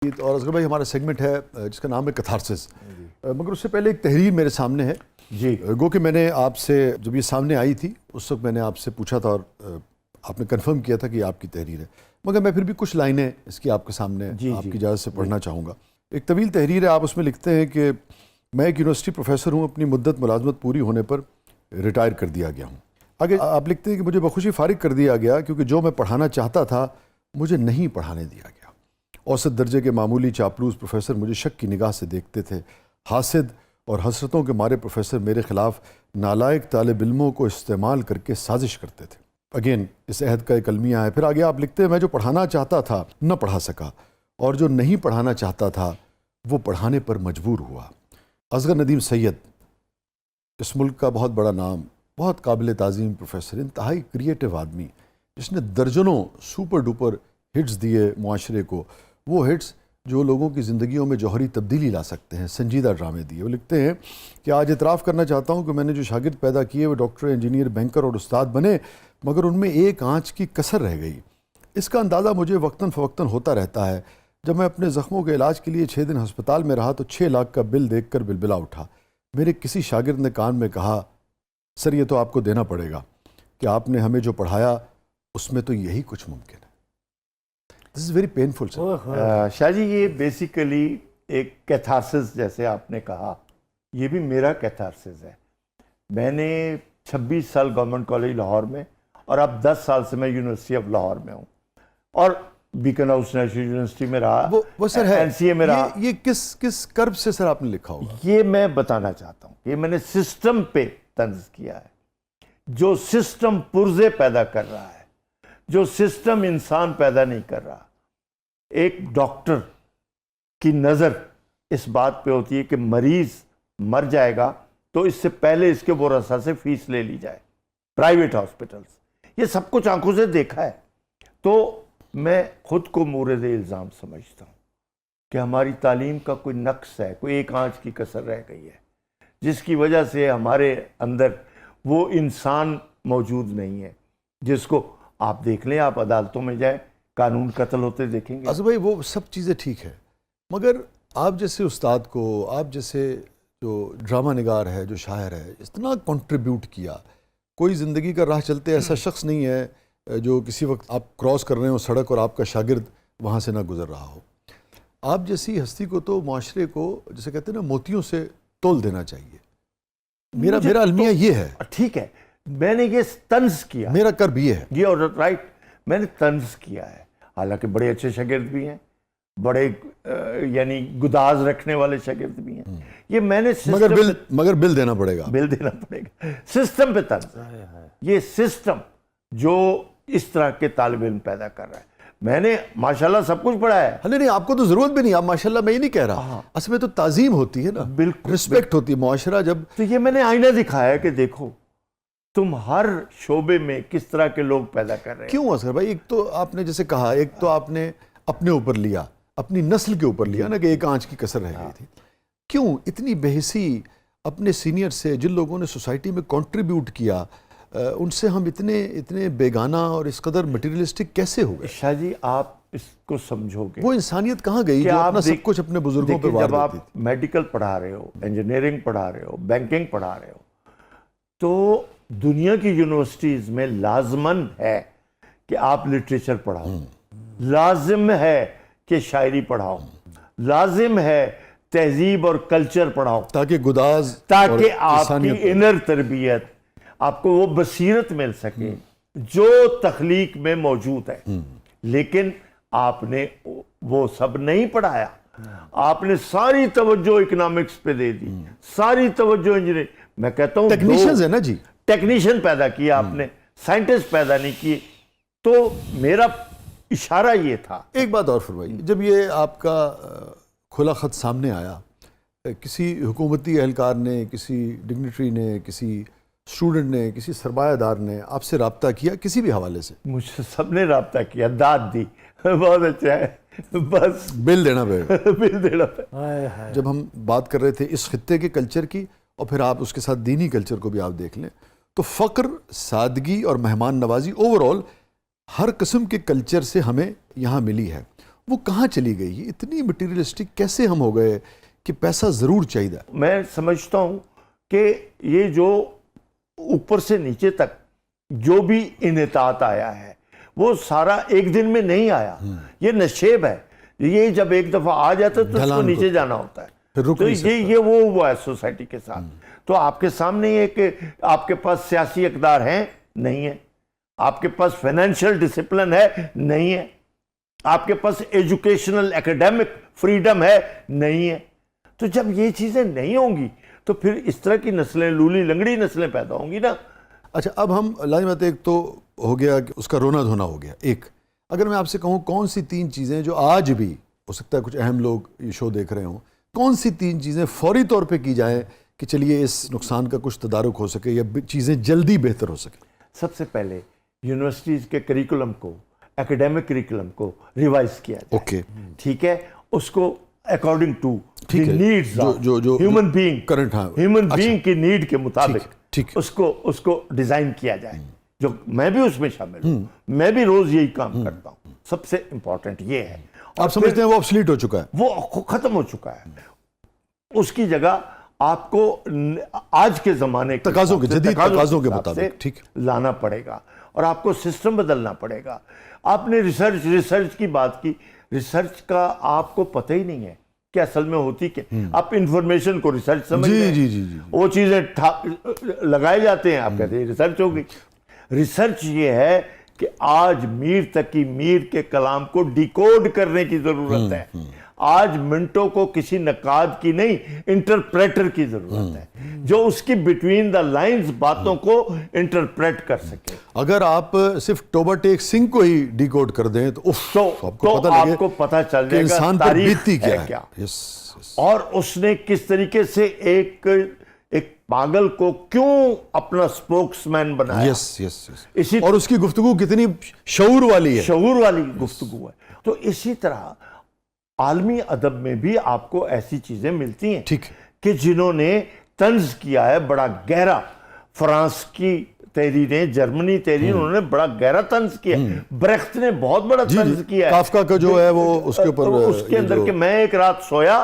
اور اصغر بھائی ہمارا سیگمنٹ ہے جس کا نام ہے کتھارسس، مگر اس سے پہلے ایک تحریر میرے سامنے ہے جی گو کہ میں نے آپ سے جب یہ سامنے آئی تھی اس وقت میں نے آپ سے پوچھا تھا اور آپ نے کنفرم کیا تھا کہ یہ آپ کی تحریر ہے، مگر میں پھر بھی کچھ لائنیں اس کی آپ کے سامنے آپ کی اجازت سے پڑھنا چاہوں گا۔ ایک طویل تحریر ہے، آپ اس میں لکھتے ہیں کہ میں ایک یونیورسٹی پروفیسر ہوں، اپنی مدت ملازمت پوری ہونے پر ریٹائر کر دیا گیا ہوں۔ آگے آپ لکھتے ہیں کہ مجھے بخوشی فارغ کر دیا گیا کیونکہ جو میں پڑھانا چاہتا تھا مجھے نہیں پڑھانے دیا گیا۔ اوسط درجے کے معمولی چاپلوس پروفیسر مجھے شک کی نگاہ سے دیکھتے تھے، حاسد اور حسرتوں کے مارے پروفیسر میرے خلاف نالائق طالب علموں کو استعمال کر کے سازش کرتے تھے۔ اگین اس عہد کا ایک المیہ ہے۔ پھر آگے آپ لکھتے ہیں میں جو پڑھانا چاہتا تھا نہ پڑھا سکا اور جو نہیں پڑھانا چاہتا تھا وہ پڑھانے پر مجبور ہوا۔ اصغر ندیم سید اس ملک کا بہت بڑا نام، بہت قابل تعظیم پروفیسر، انتہائی کریٹو آدمی جس نے درجنوں سپر ڈوپر ہٹس دیے معاشرے کو، وہ ہٹس جو لوگوں کی زندگیوں میں جوہری تبدیلی لا سکتے ہیں، سنجیدہ ڈرامے دیے۔ وہ لکھتے ہیں کہ آج اعتراف کرنا چاہتا ہوں کہ میں نے جو شاگرد پیدا کیے وہ ڈاکٹر، انجینئر، بینکر اور استاد بنے، مگر ان میں ایک آنچ کی کسر رہ گئی۔ اس کا اندازہ مجھے وقتاً فوقتاً ہوتا رہتا ہے۔ جب میں اپنے زخموں کے علاج کے لیے 6 دن ہسپتال میں رہا تو 6 لاکھ کا بل دیکھ کر بلبلا اٹھا۔ میرے کسی شاگرد نے کان میں کہا سر یہ تو آپ کو دینا پڑے گا کہ آپ نے ہمیں جو پڑھایا اس میں تو یہی کچھ ممکن ہے۔ دس از ویری پینفل سر۔ شاہ جی یہ بیسیکلی ایک کیتھارسس جیسے آپ نے کہا، یہ بھی میرا کیتھارسس ہے۔ میں نے 26 سال گورنمنٹ کالج لاہور میں اور اب 10 سال سے میں یونیورسٹی آف لاہور میں ہوں اور بیکن ہاؤس نیشنل یونیورسٹی میں رہا، وہ سر ہے NCA میں رہا۔ یہ کس کرب سے سر آپ نے لکھا ہوگا؟ یہ میں بتانا چاہتا ہوں کہ میں نے سسٹم پہ طنز کیا ہے، جو سسٹم پرزے پیدا کر رہا ہے، جو سسٹم انسان پیدا نہیں کر رہا۔ ایک ڈاکٹر کی نظر اس بات پہ ہوتی ہے کہ مریض مر جائے گا تو اس سے پہلے اس کے ورثاء سے فیس لے لی جائے، پرائیویٹ ہاسپٹلز، یہ سب کچھ آنکھوں سے دیکھا ہے۔ تو میں خود کو مورد الزام سمجھتا ہوں کہ ہماری تعلیم کا کوئی نقص ہے، کوئی ایک آنچ کی کسر رہ گئی ہے جس کی وجہ سے ہمارے اندر وہ انسان موجود نہیں ہے جس کو آپ دیکھ لیں، آپ عدالتوں میں جائیں، قانون قتل ہوتے دیکھیں گے۔ اصغر بھائی وہ سب چیزیں ٹھیک ہے، مگر آپ جیسے استاد کو، آپ جیسے جو ڈرامہ نگار ہے، جو شاعر ہے، اتنا کنٹریبیوٹ کیا، کوئی زندگی کا راہ چلتے ایسا شخص نہیں ہے جو کسی وقت آپ کراس کر رہے ہو سڑک اور آپ کا شاگرد وہاں سے نہ گزر رہا ہو۔ آپ جیسی ہستی کو تو معاشرے کو جسے کہتے ہیں نا موتیوں سے تول دینا چاہیے۔ میرا المیہ یہ ہے۔ ٹھیک ہے، میں نے یہ طنز کیا، میرا کرب یہ ہے، یہ اور رائٹ، میں نے طنز کیا ہے، حالانکہ بڑے اچھے شاگرد بھی ہیں، بڑے یعنی گداز رکھنے والے شاگرد بھی ہیں۔ یہ میں نے مگر بل دینا پڑے گا، بل دینا پڑے گا، سسٹم پہ طنز ہے۔ یہ سسٹم جو اس طرح کے طالب علم پیدا کر رہا ہے۔ میں نے ماشاءاللہ سب کچھ پڑھا ہے۔ نہیں آپ کو تو ضرورت بھی نہیں، آپ ماشاءاللہ میں یہ نہیں کہہ رہا، اصل میں تو تعظیم ہوتی ہے نا، بالکل رسپیکٹ ہوتی ہے معاشرہ جب۔ تو یہ میں نے آئینہ دکھایا کہ دیکھو تم ہر شعبے میں کس طرح کے لوگ پیدا کر رہے ہیں۔ کیوں اصغر بھائی؟ ایک تو آپ نے جیسے کہا، ایک تو آپ نے اپنے اوپر لیا، اپنی نسل کے اوپر لیا نا کہ ایک آنچ کی کسر رہ گئی تھی۔ کیوں اتنی بحثی اپنے سینئر سے، جن لوگوں نے سوسائٹی میں کنٹریبیوٹ کیا، ان سے ہم اتنے بیگانہ اور اس قدر مٹیریلسٹک کیسے ہو گئے؟ شاہ جی آپ اس کو سمجھو گے، وہ انسانیت کہاں گئی جو اپنا سب کچھ اپنے بزرگوں پہ وار جب آپ دیتی تھی؟ میڈیکل پڑھا رہے ہو، انجینئرنگ پڑھا رہے ہو، بینکنگ پڑھا رہے ہو، تو دنیا کی یونیورسٹیز میں لازماً ہے کہ آپ لٹریچر پڑھاؤ، لازم ہے کہ شاعری پڑھاؤ، لازم ہے تہذیب اور کلچر پڑھاؤ، تاکہ آپ کی انر تربیت، آپ کو وہ بصیرت مل سکے جو تخلیق میں موجود ہے۔ لیکن آپ نے وہ سب نہیں پڑھایا، آپ نے ساری توجہ اکنامکس پہ دے دی، ساری توجہ انجینئر، میں کہتا ہوں ٹیکنیشنز ہے نا جی، ٹیکنیشین پیدا کیا آپ نے، سائنٹسٹ پیدا نہیں کیے۔ تو میرا اشارہ یہ تھا۔ ایک بات اور فرمائیے، جب یہ آپ کا کھلا خط سامنے آیا، کسی حکومتی اہلکار نے، کسی ڈگنیٹری نے، کسی اسٹوڈنٹ نے، کسی سرمایہ دار نے آپ سے رابطہ کیا کسی بھی حوالے سے؟ مجھ سے سب نے رابطہ کیا، داد دی، بہت اچھا ہے، بس بل دینا پڑے، بل دینا پڑے۔ جب ہم بات کر رہے تھے اس خطے کے کلچر کی اور پھر آپ اس کے ساتھ دینی کلچر کو بھی آپ دیکھ لیں تو فقر، سادگی اور مہمان نوازی اوور آل ہر قسم کے کلچر سے ہمیں یہاں ملی ہے۔ وہ کہاں چلی گئی؟ یہ اتنی مٹیریلسٹک کیسے ہم ہو گئے کہ پیسہ ضرور چاہیے؟ میں سمجھتا ہوں کہ یہ جو اوپر سے نیچے تک جو بھی انحطاط آیا ہے وہ سارا ایک دن میں نہیں آیا، یہ نشیب ہے، یہ جب ایک دفعہ آ جاتا ہے تو اس کو نیچے جانا ہوتا ہے، تو یہ وہ ہوا ہے سوسائٹی کے ساتھ۔ تو آپ کے سامنے یہ کہ آپ کے پاس سیاسی اقدار ہیں؟ نہیں ہے۔ آپ کے پاس فائنینشیل ڈسپلن ہے؟ نہیں ہے۔ آپ کے پاس ایجوکیشنل اکیڈیمک فریڈم ہے؟ نہیں ہے۔ تو جب یہ چیزیں نہیں ہوں گی تو پھر اس طرح کی نسلیں، لولی لنگڑی نسلیں پیدا ہوں گی نا۔ اچھا، اب ہم لازمت ایک تو ہو گیا کہ اس کا رونا دھونا ہو گیا، ایک اگر میں آپ سے کہوں کون سی 3 چیزیں جو آج بھی ہو سکتا ہے کچھ اہم لوگ یہ شو دیکھ رہے ہوں، کون سی 3 چیزیں فوری طور پہ کی جائیں کہ چلیے اس نقصان کا کچھ تدارک ہو سکے یا چیزیں جلدی بہتر ہو سکیں؟ سب سے پہلے یونیورسٹیز کے کریکولم کو، اکیڈیمک کریکولم کو ریوائز کیا جائے، اوکے، ٹھیک ہے، اس کو according to needs human being, current, ہاں، ہیومن بینگ کی نیڈ کے مطابق ٹھیک، اس کو ڈیزائن کیا جائے، جو میں بھی اس میں شامل ہوں، میں بھی روز یہی کام کرتا ہوں۔ سب سے امپورٹنٹ یہ ہے، آپ سمجھتے ہیں وہ obsolete ہو چکا ہے؟ وہ ختم ہو چکا ہے، اس کی جگہ آپ کو آج کے زمانے کے تقاضوں کے، جدید تقاضوں کے مطابق ٹھیک لانا پڑے گا، اور آپ کو سسٹم بدلنا پڑے گا۔ آپ نے ریسرچ کی بات کی، ریسرچ کا آپ کو پتہ ہی نہیں ہے کہ اصل میں ہوتی کہ آپ انفارمیشن کو ریسرچ سمجھ رہے ہیں، جی وہ چیزیں لگائے جاتے ہیں، آپ کہتے ہیں ریسرچ ہوگی۔ ریسرچ یہ ہے کہ آج میر تقی میر کے کلام کو ڈیکوڈ کرنے کی ضرورت ہے، آج منٹوں کو کسی نقاد کی نہیں، انٹرپریٹر کی ضرورت ہے جو اس کی بٹوین دا لائنز باتوں کو انٹرپریٹ کر سکے۔ اگر آپ صرف ٹوبا ٹیک سنگھ کو ہی ڈیکوڈ کر دیں تو آپ کو پتہ چل جائے گا انسان پر تاریخ بیتی ہے کیا کیا، اور اس نے کس طریقے سے ایک پاگل کو کیوں اپنا سپوکس مین بنایا، اور اس کی گفتگو کتنی شعور والی ہے، شعور والی گفتگو ہے۔ تو اسی طرح عالمی ادب میں بھی آپ کو ایسی چیزیں ملتی ہیں کہ جنہوں نے طنز کیا ہے بڑا گہرا، فرانس کی تحریریں، جرمنی تحریر، انہوں نے بڑا گہرا طنز کیا، برخت نے بہت بڑا طنز کیا ہے، کافکا کا جو ہے وہ اس کے اوپر، اس کے اندر کہ میں ایک رات سویا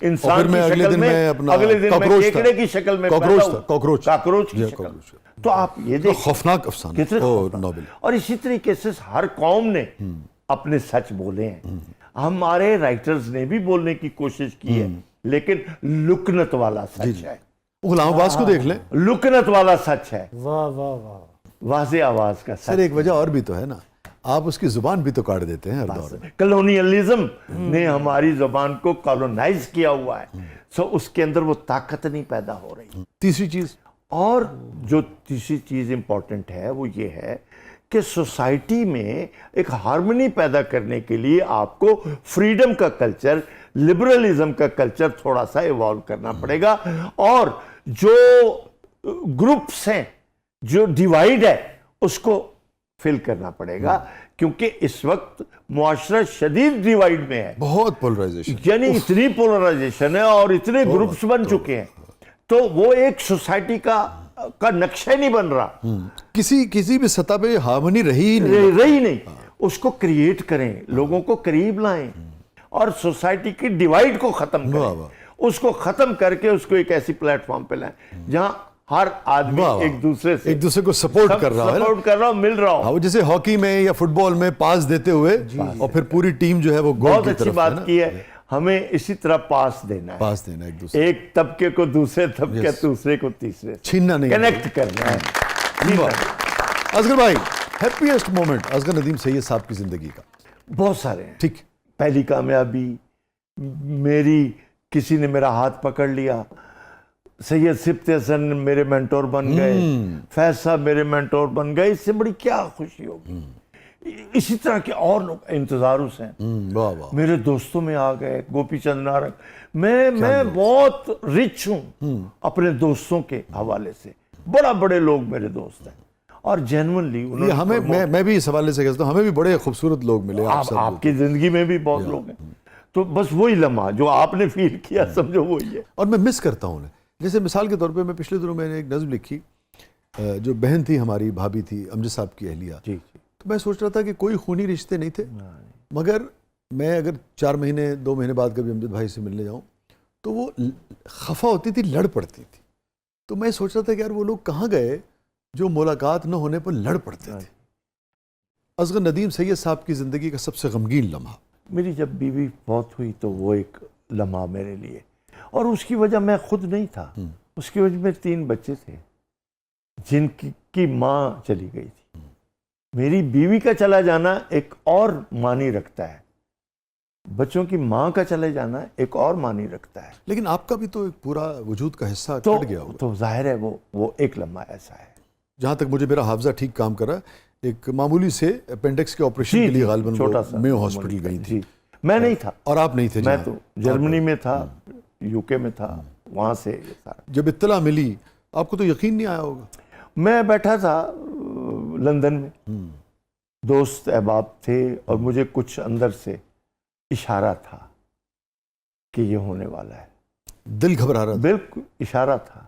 انسان کی شکل میں، اگلے دن میں کیکڑے کی شکل میں پیدا ہوں، کاکروچ کی شکل میں۔ تو آپ یہ دیکھیں خوفناک افسانہ، اور اسی طریقے سے ہر قوم نے اپنے سچ بولے ہیں، ہمارے رائٹرز نے بھی بولنے کی کوشش کی ہے، لیکن لکنت والا سچ ہے۔ غلام عباس کو دیکھ لیں، لکنت والا سچ ہے، واہ واہ واہ، واضح آواز کا سچ۔ سر ایک وجہ اور بھی تو ہے نا، آپ اس کی زبان بھی تو کاٹ دیتے ہیں ہر دور میں۔ کلونیلزم نے ہماری زبان کو کالونائز کیا ہوا ہے، سو اس کے اندر وہ طاقت نہیں پیدا ہو رہی۔ تیسری چیز، اور جو تیسری چیز امپورٹنٹ ہے وہ یہ ہے کہ سوسائٹی میں ایک ہارمنی پیدا کرنے کے لیے آپ کو فریڈم کا کلچر، لبرلزم کا کلچر تھوڑا سا ایوالو کرنا پڑے گا، اور جو گروپس ہیں، جو ڈیوائیڈ ہے، اس کو فل کرنا پڑے گا، کیونکہ اس وقت معاشرہ شدید ڈیوائیڈ میں ہے، بہت پولرائزیشن، یعنی اتنی پولرائزیشن ہے اور اتنے گروپس بن چکے ہیں، تو وہ ایک سوسائٹی کا نقشہ نہیں بن رہا، کسی بھی سطح پہ ہارمنی رہی نہیں۔ اس کو کریٹ کریں، لوگوں کو قریب لائیں، اور سوسائٹی کی ڈیوائیڈ کو ختم کریں، اس کو ختم کر کے اس کو ایک ایسی پلیٹ فارم پہ لائیں جہاں ہر آدمی ایک دوسرے کو سپورٹ کر رہا ہو، مل رہا ہو۔ جیسے ہاکی میں یا فٹ بال میں پاس دیتے ہوئے اور پھر پوری ٹیم جو ہے وہ گول کی طرف۔ بہت اچھی بات کی ہے، ہمیں اسی طرح پاس دینا ہے، ایک طبقے کو دوسرے طبقے، دوسرے کو تیسرے، چھیننا نہیں، کنیکٹ کرنا ہے۔ اصغر بھائی، ہیپیسٹ مومنٹ اصغر ندیم سید صاحب کی زندگی کا؟ بہت سارے ہیں۔ ٹھیک، پہلی کامیابی میری، کسی نے میرا ہاتھ پکڑ لیا، سید سبت حسن میرے مینٹور بن گئے، فیض صاحب میرے مینٹور بن گئے، اس سے بڑی کیا خوشی ہوگی۔ اسی طرح کے اور لوگ، انتظار حسین میرے دوستوں میں آ گئے، گوپی چند نارنگ، میں بہت رچ ہوں اپنے دوستوں کے حوالے سے، بڑے لوگ میرے دوست ہیں، اور جینونلی میں بھی اس حوالے سے کہتا ہوں، ہمیں بھی بڑے خوبصورت لوگ ملے، آپ کی زندگی میں بھی بہت لوگ ہیں، تو بس وہی لمحہ جو آپ نے فیل کیا سمجھو وہی ہے۔ اور میں مس کرتا ہوں انہیں، جیسے مثال کے طور پہ میں پچھلے دنوں میں نے ایک نظم لکھی، جو بہن تھی ہماری، بھابھی تھی، امجد صاحب کی اہلیہ، تو میں سوچ رہا تھا کہ کوئی خونی رشتے نہیں تھے، مگر میں اگر 4 مہینے 2 مہینے بعد کبھی امجد بھائی سے ملنے جاؤں تو وہ خفا ہوتی تھی، لڑ پڑتی تھی. تو میں سوچ رہا تھا کہ یار وہ لوگ کہاں گئے جو ملاقات نہ ہونے پر لڑ پڑتے تھے. اصغر ندیم سید صاحب کی زندگی کا سب سے غمگین لمحہ. میری جب بیوی فوت ہوئی تو وہ ایک لمحہ میرے لیے، اور اس کی وجہ میں خود نہیں تھا، اس کی وجہ میں 3 بچے تھے جن کی ماں چلی گئی تھی. میری بیوی کا چلا جانا ایک اور معنی رکھتا ہے، بچوں کی ماں کا چلے جانا ایک اور معنی رکھتا ہے. لیکن آپ کا بھی تو ایک پورا وجود کا حصہ تو کٹ گیا ہوگا. تو ظاہر ہے وہ ایک لمحہ ایسا ہے. جہاں تک مجھے میرا حافظہ ٹھیک کام کر رہا ہے، ایک معمولی سے اپینڈکس کے آپریشن کے لیے غالباً چھوٹا سا میو ہاسپٹل گئی تھی. میں نہیں تھا، اور آپ نہیں تھے؟ میں تو جرمنی میں تھا، یو کے میں تھا، وہاں سے یہ سارا. جب اطلاع ملی آپ کو تو یقین نہیں آیا ہوگا. میں بیٹھا تھا لندن میں، دوست احباب تھے، اور مجھے کچھ اندر سے اشارہ تھا کہ یہ ہونے والا ہے. دل گھبرا رہا تھا. بالکل اشارہ تھا.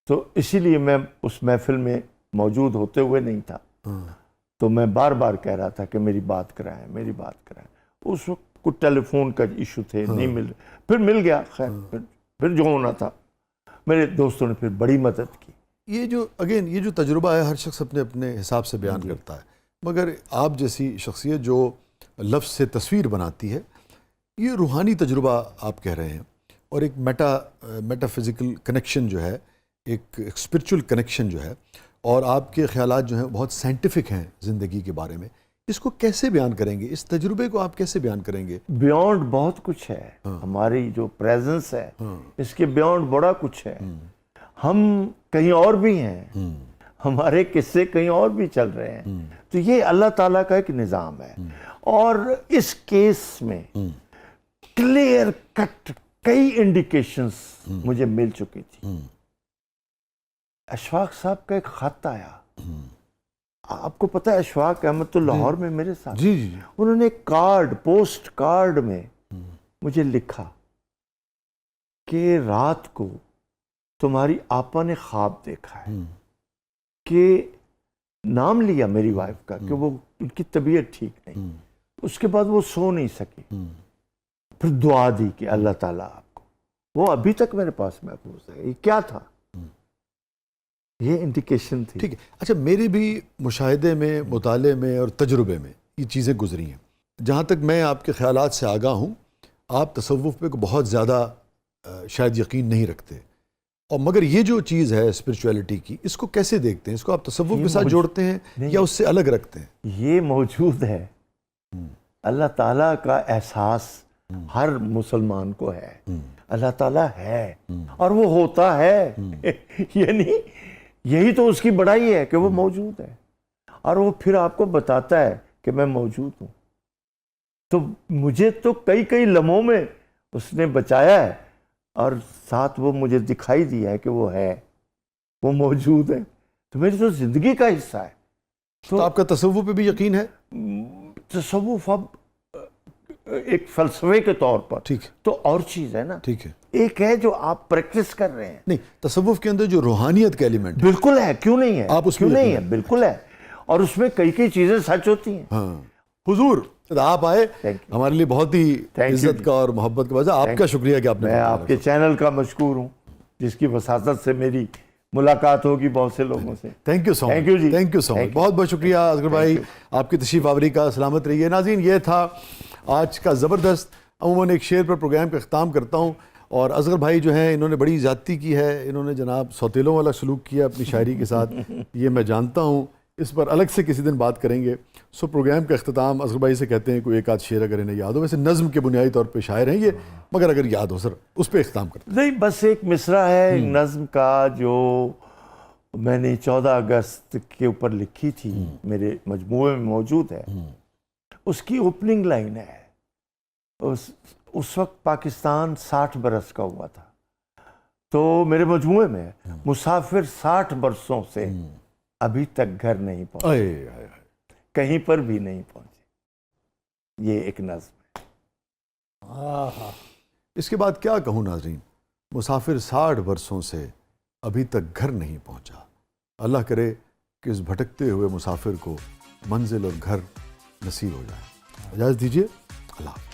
تو اسی لیے میں اس محفل میں موجود ہوتے ہوئے نہیں تھا. تو میں بار بار کہہ رہا تھا کہ میری بات کرائیں، میری بات کرائیں. اس وقت کچھ ٹیلی فون کا ایشو تھے، نہیں مل رہے. پھر مل گیا، خیر پھر جو ہونا تھا. میرے دوستوں نے پھر بڑی مدد کی. یہ جو تجربہ ہے ہر شخص اپنے اپنے حساب سے بیان کرتا ہے، مگر آپ جیسی شخصیت جو لفظ سے تصویر بناتی ہے، یہ روحانی تجربہ آپ کہہ رہے ہیں، اور ایک میٹا فزیکل کنیکشن جو ہے، ایک اسپرچول کنیکشن جو ہے، اور آپ کے خیالات جو ہیں بہت سائنٹیفک ہیں زندگی کے بارے میں. اس کو کیسے بیان کریں گے؟ اس تجربے کو آپ کیسے بیان کریں گے؟ بیونڈ بہت کچھ ہے. ہماری جو پریزنس ہے اس کے بیونڈ بڑا کچھ ہے. ہم کہیں اور بھی ہیں، ہمارے قصے کہیں اور بھی چل رہے ہیں. تو یہ اللہ تعالیٰ کا ایک نظام ہے. اور اس کیس میں کلیئر کٹ کئی انڈیکیشنز مجھے مل چکی تھی. اشفاق صاحب کا ایک خط آیا. آپ کو پتہ ہے اشفاق احمد تو لاہور میں میرے ساتھ، جی. انہوں نے ایک پوسٹ کارڈ میں مجھے لکھا کہ رات کو تمہاری آپا نے خواب دیکھا ہے، کہ نام لیا میری وائف کا کہ وہ ان کی طبیعت ٹھیک نہیں. اس کے بعد وہ سو نہیں سکی. پھر دعا دی کہ اللہ تعالیٰ آپ کو، وہ ابھی تک میرے پاس محفوظ ہے. یہ کیا تھا؟ یہ انڈیکیشن تھی. ٹھیک ہے. اچھا، میرے بھی مشاہدے میں، مطالعے میں اور تجربے میں یہ چیزیں گزری ہیں. جہاں تک میں آپ کے خیالات سے آگاہ ہوں، آپ تصوف پہ بہت زیادہ شاید یقین نہیں رکھتے، اور مگر یہ جو چیز ہے اسپرچویلٹی کی، اس کو کیسے دیکھتے ہیں؟ اس کو آپ تصوف کے ساتھ جوڑتے ہیں یا اس سے الگ رکھتے ہیں؟ یہ موجود ہے. اللہ تعالیٰ کا احساس ہر مسلمان کو ہے. اللہ تعالیٰ ہے اور وہ ہوتا ہے. یعنی یہی تو اس کی بڑائی ہے کہ وہ موجود ہے، اور وہ پھر آپ کو بتاتا ہے کہ میں موجود ہوں. تو مجھے تو کئی لمحوں میں اس نے بچایا ہے، اور ساتھ وہ مجھے دکھائی دیا ہے کہ وہ ہے، وہ موجود ہے. تو میری تو زندگی کا حصہ ہے. تو آپ کا تصوف پہ بھی یقین ہے؟ تصوف اب ایک فلسفے کے طور پر ٹھیک تو اور چیز ہے نا. ٹھیک ہے. ایک ہے جو آپ پریکٹس کر رہے ہیں. نہیں، تصوف کے اندر جو روحانیت کا ایلیمنٹ بالکل ہے. کیوں نہیں ہے؟ آپ اس کیوں میں نہیں ہے؟ بالکل ہے. اور اس میں کئی چیزیں سچ ہوتی ہیں. ہاں. حضور آپ آئے، ہمارے لیے بہت ہی عزت کا اور محبت کا وجہ. آپ کا شکریہ کہ آپ نے. میں آپ کے چینل کا مشکور ہوں جس کی وساطت سے میری ملاقات ہوگی بہت سے لوگوں سے. Thank you so much. Thank you so much. بہت بہت شکریہ اصغر بھائی، آپ کی تشریف آوری کا. سلامت رہیے. ناظرین، یہ تھا آج کا زبردست. عموماً ایک شعر پر پروگرام کا اختتام کرتا ہوں، اور اصغر بھائی جو ہیں انہوں نے بڑی زیادتی کی ہے. انہوں نے جناب سوتیلوں والا سلوک کیا اپنی شاعری کے ساتھ، یہ میں جانتا ہوں. اس پر الگ سے کسی دن بات کریں گے. سو پروگرام کا اختتام اصغر بھائی سے کہتے ہیں کوئی ایک آدھ شعر اگر انہیں یاد ہو. ویسے نظم کے بنیادی طور پہ شاعر ہیں یہ، مگر اگر یاد ہو سر اس پہ اختتام کرتے ہیں. نہیں، بس ایک مصرع ہے نظم کا جو میں نے 14 اگست کے اوپر لکھی تھی، میرے مجموعے میں موجود ہے. اس کی اوپننگ لائن ہے، اس وقت پاکستان 60 برس کا ہوا تھا. تو میرے مجموعے میں مسافر 60 برسوں سے ابھی تک گھر نہیں پہنچے، کہیں پر بھی نہیں پہنچے. یہ ایک نظم ہے. اس کے بعد کیا کہوں ناظرین. مسافر 60 برسوں سے ابھی تک گھر نہیں پہنچا. اللہ کرے کہ اس بھٹکتے ہوئے مسافر کو منزل اور گھر نصیب ہو جائے. اجازت دیجیے، اللہ حافظ.